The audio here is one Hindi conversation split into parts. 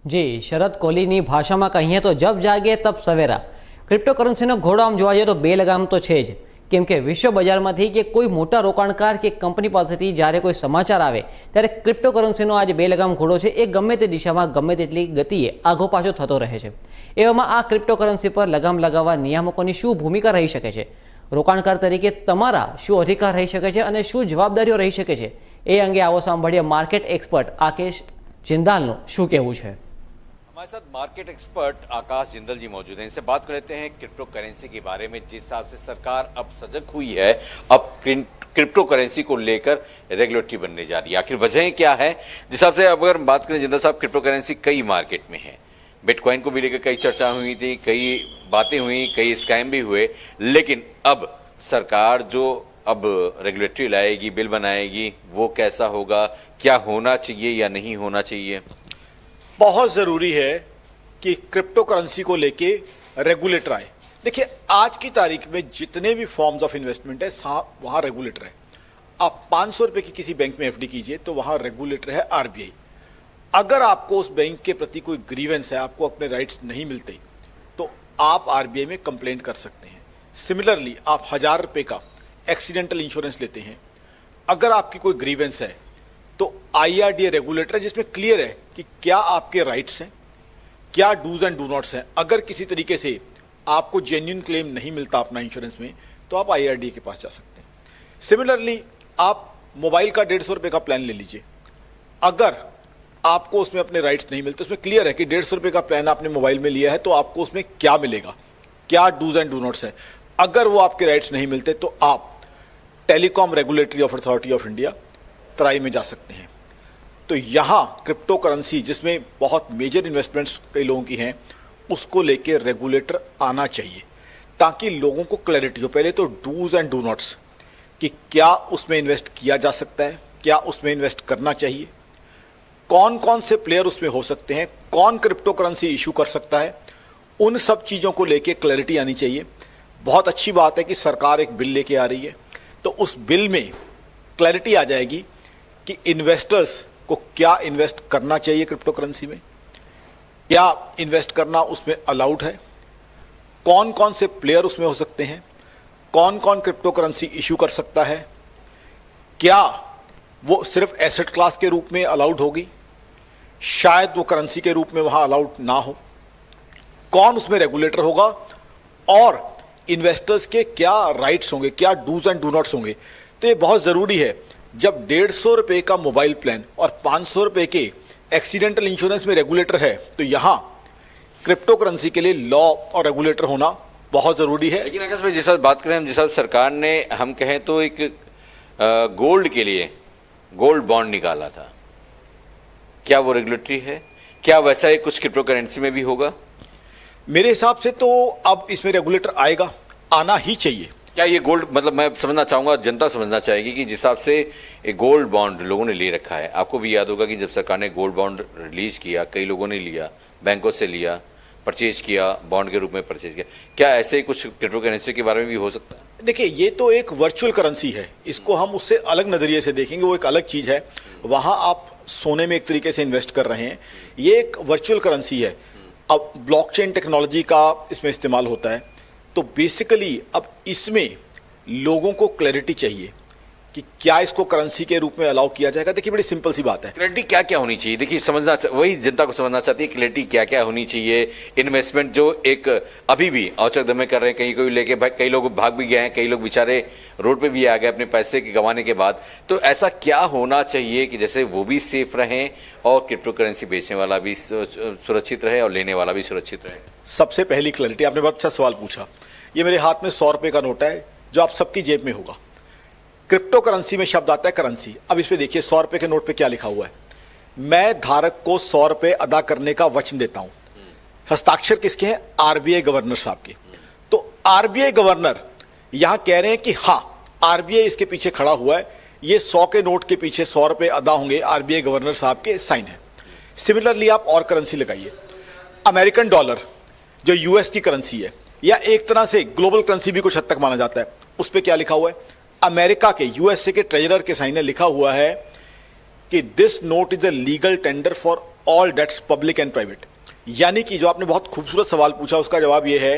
જી શરદ કોહલીની ભાષામાં કહીએ તો જબ જાગે તબ સવેરા ક્રિપ્ટોકરન્સીનો ઘોડો આમ જોવા જઈએ તો બે લગામ તો છે જ કેમ કે વિશ્વ બજારમાંથી કે કોઈ મોટા રોકાણકાર કે કંપની પાસેથી જ્યારે કોઈ સમાચાર આવે ત્યારે ક્રિપ્ટોકરન્સીનો આ જે બે લગામ ઘોડો છે એ ગમે તે દિશામાં ગમે તેટલી ગતિએ આઘો પાછો થતો રહે છે। એવામાં આ ક્રિપ્ટોકરન્સી પર લગામ લગાવવા નિયામકોની શું ભૂમિકા રહી શકે છે, રોકાણકાર તરીકે તમારા શું અધિકાર રહી શકે છે અને શું જવાબદારીઓ રહી શકે છે, એ અંગે આવો સાંભળીએ માર્કેટ એક્સपर्ट आकेश जिंदालનું શું કહેવું છે। हमारे साथ मार्केट एक्सपर्ट आकाश जिंदल जी मौजूद हैं। इनसे बात कर लेते हैं क्रिप्टो करेंसी के बारे में। जिस हिसाब से सरकार अब सजग हुई है, अब क्रिप्टो करेंसी को लेकर रेगुलेटरी बनने जा रही है, आखिर वजह क्या है? जिस हिसाब से अगर बात करें जिंदल साहब, क्रिप्टो करेंसी कई मार्केट में है, बिटकॉइन को भी लेकर कई चर्चा हुई थी, कई बातें हुई, कई स्कैम भी हुए, लेकिन अब सरकार जो अब रेगुलेटरी लाएगी, बिल बनाएगी, वो कैसा होगा, क्या होना चाहिए या नहीं होना चाहिए? बहुत ज़रूरी है कि क्रिप्टो करेंसी को लेके रेगुलेटर आए। देखिए, आज की तारीख में जितने भी फॉर्म्स ऑफ इन्वेस्टमेंट है वहाँ रेगुलेटर है। आप 500 रुपए की किसी बैंक में एफडी कीजिए तो वहाँ रेगुलेटर है आरबीआई। अगर आपको उस बैंक के प्रति कोई ग्रीवेंस है, आपको अपने राइट्स नहीं मिलते, तो आप आरबीआई में कंप्लेंट कर सकते हैं। सिमिलरली आप 1000 रुपये का एक्सीडेंटल इंश्योरेंस लेते हैं, अगर आपकी कोई ग्रीवेंस है तो आईआरडीए रेगुलेटर है जिसमें क्लियर है कि क्या आपके राइट्स हैं, क्या डूज एंड डू नॉट्स हैं। अगर किसी तरीके से आपको जेन्युइन क्लेम नहीं मिलता अपना इंश्योरेंस में तो आप आईआरडीए के पास जा सकते हैं। सिमिलरली आप मोबाइल का 150 रुपये का प्लान ले लीजिए, अगर आपको उसमें अपने राइट्स नहीं मिलते, उसमें क्लियर है कि 150 रुपये का प्लान आपने मोबाइल में लिया है तो आपको उसमें क्या मिलेगा, क्या डूज एंड डू नॉट्स है। अगर वो आपके राइट्स नहीं मिलते तो आप Telecom Regulatory Authority of India TRAI में जा सकते हैं। तो यहाँ क्रिप्टो करेंसी जिसमें बहुत मेजर इन्वेस्टमेंट्स कई लोगों की हैं, उसको लेके रेगुलेटर आना चाहिए ताकि लोगों को क्लैरिटी हो। पहले तो डूज एंड डू नॉट्स कि क्या उसमें इन्वेस्ट किया जा सकता है, क्या उसमें इन्वेस्ट करना चाहिए, कौन कौन से प्लेयर उसमें हो सकते हैं, कौन क्रिप्टो करेंसी इशू कर सकता है, उन सब चीज़ों को लेके क्लैरिटी आनी चाहिए। बहुत अच्छी बात है कि सरकार एक बिल लेके आ रही है, तो उस बिल में क्लैरिटी आ जाएगी कि इन्वेस्टर्स को क्या इन्वेस्ट करना चाहिए क्रिप्टो करेंसी में, क्या इन्वेस्ट करना उसमें अलाउड है, कौन कौन से प्लेयर उसमें हो सकते हैं, कौन कौन क्रिप्टो करेंसी इशू कर सकता है, क्या वो सिर्फ एसेट क्लास के रूप में अलाउड होगी, शायद वो करेंसी के रूप में वहां अलाउड ना हो, कौन उसमें रेगुलेटर होगा और इन्वेस्टर्स के क्या राइट्स होंगे, क्या डूज एंड डू नॉट्स होंगे। तो ये बहुत ज़रूरी है। जब 150 रुपये का मोबाइल प्लान और 500 रुपये के एक्सीडेंटल इंश्योरेंस में रेगुलेटर है, तो यहाँ क्रिप्टो करेंसी के लिए लॉ और रेगुलेटर होना बहुत ज़रूरी है। लेकिन आकाश भाई, जिस बात करें हम, जिस सरकार ने हम कहें तो एक गोल्ड के लिए गोल्ड बॉन्ड निकाला था, क्या वो रेगुलेटरी है? क्या वैसा ही कुछ क्रिप्टो करेंसी में भी होगा? मेरे हिसाब से तो अब इसमें रेगुलेटर आएगा, आना ही चाहिए। क्या ये गोल्ड, मतलब मैं समझना चाहूंगा, जनता समझना चाहेगी कि जिस हिसाब से एक गोल्ड बॉन्ड लोगों ने ले रखा है, आपको भी याद होगा कि जब सरकार ने गोल्ड बॉन्ड रिलीज किया, कई लोगों ने लिया, बैंकों से लिया, परचेज किया, बॉन्ड के रूप में परचेज किया, क्या ऐसे ही कुछ क्रिप्टो करेंसी के बारे में भी हो सकता है? देखिए, ये तो एक वर्चुअल करेंसी है, इसको हम उससे अलग नज़रिए से देखेंगे, वो एक अलग चीज़ है। वहाँ आप सोने में एक तरीके से इन्वेस्ट कर रहे हैं, ये एक वर्चुअल करेंसी है। अब ब्लॉकचेन टेक्नोलॉजी का इसमें इस्तेमाल होता है, तो बेसिकली अब इसमें लोगों को क्लैरिटी चाहिए कि क्या इसको करेंसी के रूप में अलाउ किया जाएगा। देखिए, बड़ी सिंपल सी बात है। क्लैरिटी क्या क्या होनी चाहिए? देखिए, वही जनता को समझना चाहती है, क्लैरिटी क्या क्या होनी चाहिए। इन्वेस्टमेंट जो एक अभी भी औचक दर में कर रहे हैं, कहीं कोई लेके कई लोग भाग भी गए हैं, कई लोग बेचारे रोड पे भी आ गए अपने पैसे के गंवाने के बाद। तो ऐसा क्या होना चाहिए कि जैसे वो भी सेफ रहें और क्रिप्टो करेंसी बेचने वाला भी सुरक्षित रहे और लेने वाला भी सुरक्षित रहे? सबसे पहली क्लैरिटी, आपने बहुत अच्छा सवाल पूछा। ये मेरे हाथ में 100 रुपये का नोट है जो आप सबकी जेब में होगा। क्रिप्टो करेंसी में शब्द आता है करेंसी। अब इस पे देखिए, 100 रुपये के नोट पे क्या लिखा हुआ है, मैं धारक को 100 रुपये अदा करने का वचन देता हूं। हस्ताक्षर किसके हैं? आरबीआई गवर्नर साहब के। तो आरबीआई गवर्नर यहां कह रहे हैं कि हाँ, आरबीआई इसके पीछे खड़ा हुआ है, ये 100 के नोट के पीछे 100 रुपये अदा होंगे, आरबीआई गवर्नर साहब के साइन है। सिमिलरली आप और करेंसी लगाइए, अमेरिकन डॉलर जो यूएस की करेंसी है, या एक तरह से ग्लोबल करेंसी भी कुछ हद तक माना जाता है, उस पर क्या लिखा हुआ है? अमेरिका के, यूएसए के ट्रेजरर के साइन में लिखा हुआ है कि this note is a legal tender for all debts public and private. यानी कि जो आपने बहुत खूबसूरत सवाल पूछा उसका जवाब यह है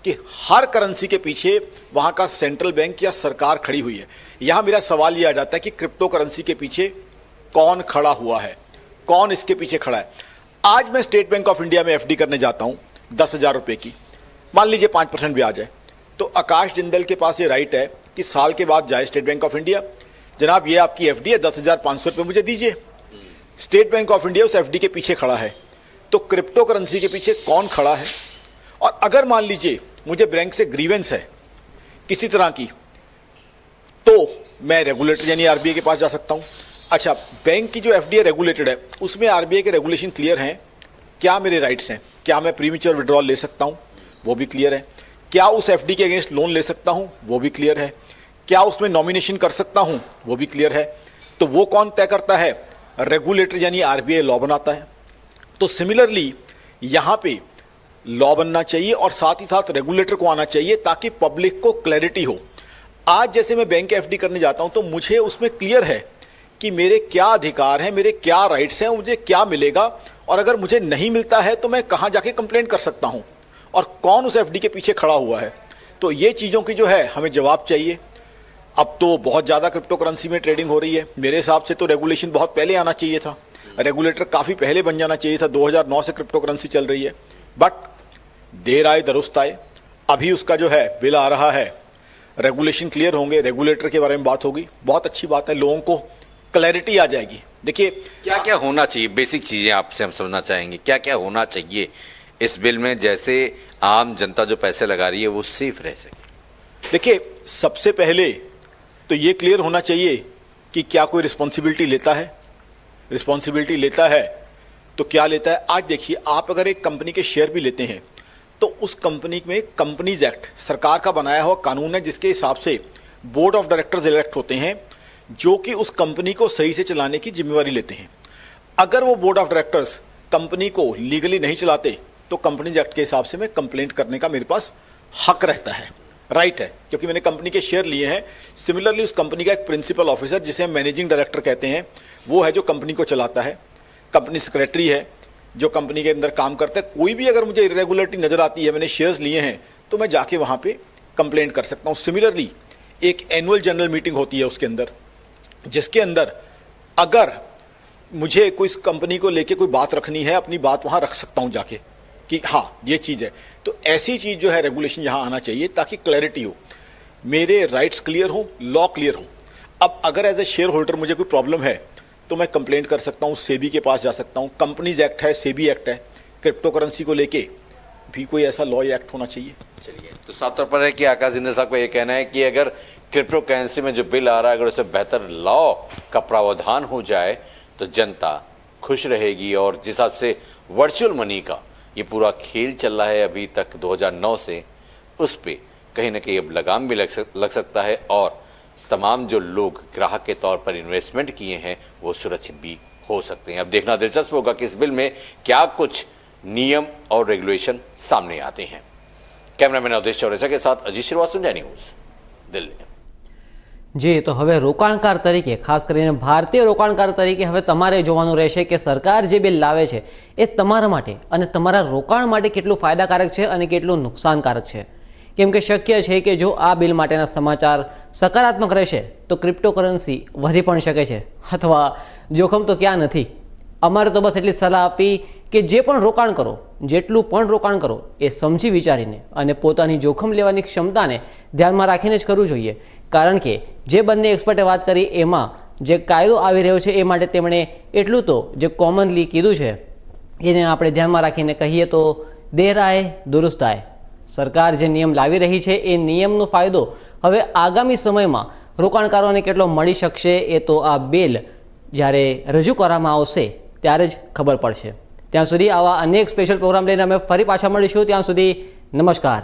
कि हर करेंसी के पीछे वहां का सेंट्रल बैंक या सरकार खड़ी हुई है। यहां मेरा सवाल यह आ जाता है कि क्रिप्टो करेंसी के पीछे कौन खड़ा हुआ है, कौन इसके पीछे खड़ा है। आज मैं स्टेट बैंक ऑफ इंडिया में एफडी करने जाता हूं 10,000 रुपए की, मान लीजिए 5% ब्याज है, तो आकाश जिंदल के पास ये राइट है कि साल के बाद जाए स्टेट बैंक ऑफ इंडिया, जनाब ये आपकी एफडी है, 10,500 रुपए मुझे दीजिए। स्टेट बैंक ऑफ इंडिया उस एफडी के पीछे खड़ा है, तो क्रिप्टो करेंसी के पीछे कौन खड़ा है? और अगर मान लीजिए मुझे बैंक से ग्रीवेंस है किसी तरह की, तो मैं रेगुलेटर यानी आरबीआई के पास जा सकता हूं। अच्छा, बैंक की जो एफडी रेगुलेटेड है उसमें आरबीआई के रेगुलेशन क्लियर हैं, क्या मेरे राइट्स हैं, क्या मैं प्रीमेच्योर विड्रॉल ले सकता हूं, वो भी क्लियर है, क्या उस एफडी के अगेंस्ट लोन ले सकता हूं, वो भी क्लियर है, क्या उसमें नॉमिनेशन कर सकता हूं, वो भी क्लियर है। तो वो कौन तय करता है? रेगुलेटर यानी आरबीआई लॉ बनाता है। तो सिमिलरली यहां पे लॉ बनना चाहिए और साथ ही साथ रेगुलेटर को आना चाहिए ताकि पब्लिक को क्लैरिटी हो। आज जैसे मैं बैंक एफडी करने जाता हूं तो मुझे उसमें क्लियर है कि मेरे क्या अधिकार हैं, मेरे क्या राइट्स हैं, मुझे क्या मिलेगा, और अगर मुझे नहीं मिलता है तो मैं कहां जाके कंप्लेंट कर सकता हूं और कौन उस एफडी के पीछे खड़ा हुआ है। तो ये चीजों की जो है हमें जवाब चाहिए। अब तो बहुत ज्यादा क्रिप्टो करेंसी में ट्रेडिंग हो रही है, मेरे हिसाब से तो रेगुलेशन बहुत पहले आना चाहिए था, रेगुलेटर काफी पहले बन जाना चाहिए था। 2009 से क्रिप्टो करेंसी चल रही है, बट देर आए दुरुस्त आए। अभी उसका जो है बिल आ रहा है, रेगुलेशन क्लियर होंगे, रेगुलेटर के बारे में बात होगी, बहुत अच्छी बात है, लोगों को क्लैरिटी आ जाएगी। देखिए क्या क्या होना चाहिए, बेसिक चीजें आपसे हम समझना चाहेंगे, क्या क्या होना चाहिए इस बिल में, जैसे आम जनता जो पैसे लगा रही है वो सेफ रह सके। देखिए, सबसे पहले तो ये क्लियर होना चाहिए कि क्या कोई रिस्पॉन्सिबिलिटी लेता है, रिस्पॉन्सिबिलिटी लेता है तो क्या लेता है। आज देखिए, आप अगर एक कंपनी के शेयर भी लेते हैं तो उस कंपनी में कंपनीज एक्ट सरकार का बनाया हुआ कानून है, जिसके हिसाब से बोर्ड ऑफ डायरेक्टर्स इलेक्ट होते हैं जो कि उस कंपनी को सही से चलाने की जिम्मेवारी लेते हैं। अगर वो बोर्ड ऑफ डायरेक्टर्स कंपनी को लीगली नहीं चलाते तो कंपनीज एक्ट के हिसाब से मैं कंप्लेंट करने का मेरे पास हक रहता है, राइट है, क्योंकि मैंने कंपनी के शेयर लिए हैं। सिमिलरली उस कंपनी का एक प्रिंसिपल ऑफिसर जिसे हम मैनेजिंग डायरेक्टर कहते हैं, वो है जो कंपनी को चलाता है। कंपनी सेक्रेटरी है जो कंपनी के अंदर काम करता है। कोई भी अगर मुझे इरेगुलरिटी नजर आती है, मैंने शेयर्स लिए हैं, तो मैं जाके वहां पे कंप्लेंट कर सकता हूं। सिमिलरली एक एनुअल जनरल मीटिंग होती है उसके अंदर, जिसके अंदर अगर मुझे कोई कंपनी को लेके कोई बात रखनी है, अपनी बात वहां रख सकता हूं जाके कि हाँ ये चीज है। तो ऐसी चीज जो है रेगुलेशन यहां आना चाहिए ताकि क्लैरिटी हो, मेरे राइट्स क्लियर हो, लॉ क्लियर हो। अब अगर एज ए शेयर होल्डर मुझे कोई प्रॉब्लम है तो मैं कंप्लेंट कर सकता हूं, सेबी के पास जा सकता हूं। कंपनीज एक्ट है, सेबी एक्ट है, क्रिप्टो करेंसी को लेके भी कोई ऐसा लॉ या एक्ट होना चाहिए। चलिए, तो साफ तौर पर है कि आकाश जिंदल साहब का ये कहना है कि अगर क्रिप्टो करेंसी में जो बिल आ रहा है अगर उसे बेहतर लॉ का प्रावधान हो जाए तो जनता खुश रहेगी। और जिस हिसाब से वर्चुअल मनी का ये पूरा खेल चल रहा है अभी तक 2009 से, उस पर कहीं ना कहीं अब लगाम भी लग सकता है और तमाम जो लोग ग्राहक के तौर पर इन्वेस्टमेंट किए हैं वो सुरक्षित भी हो सकते हैं। अब देखना दिलचस्प होगा कि इस बिल में क्या कुछ नियम और रेगुलेशन सामने आते हैं। कैमरामैन अवधेश चौरेसा के साथ अजीत श्रीवास्तव, इंडिया न्यूज़, दिल्ली। जी, तो હવે રોકાણકાર તરીકે, ખાસ કરીને ભારતીય રોકાણકાર તરીકે હવે તમારે જોવાનું રહેશે કે સરકાર જે બિલ લાવે છે એ તમારા માટે અને તમારા રોકાણ માટે કેટલું ફાયદાકારક છે અને કેટલું નુકસાનકારક છે। કેમ કે શક્ય છે કે જો આ બિલ માટેના સમાચાર સકારાત્મક રહેશે તો ક્રિપ્ટોકરન્સી વધી પણ શકે છે અથવા જોખમ તો ક્યાં નથી। અમારે તો બસ એટલી સલાહ આપી કે જે પણ રોકાણ કરો, જેટલું પણ રોકાણ કરો એ સમજી વિચારીને અને પોતાની જોખમ લેવાની ક્ષમતાને ધ્યાનમાં રાખીને જ કરવું જોઈએ। કારણ કે જે બંને એક્સપર્ટે વાત કરી એમાં જે કાયદો આવી રહ્યો છે એ માટે તેમણે એટલું તો જે કોમનલી કીધું છે એને આપણે ધ્યાનમાં રાખીને કહીએ તો દેર આए दुरुस्त आए। સરકાર જે નિયમ લાવી રહી છે એ નિયમનો ફાયદો હવે આગામી સમયમાં રોકાણકારોને કેટલો મળી શકશે એ તો આ બિલ જ્યારે રજૂ કરવામાં આવશે ત્યારે જ ખબર પડશે। ત્યાં સુધી આવા અનેક સ્પેશિયલ પ્રોગ્રામ લઈને અમે ફરી પાછા મળીશું। ત્યાં સુધી નમસ્કાર।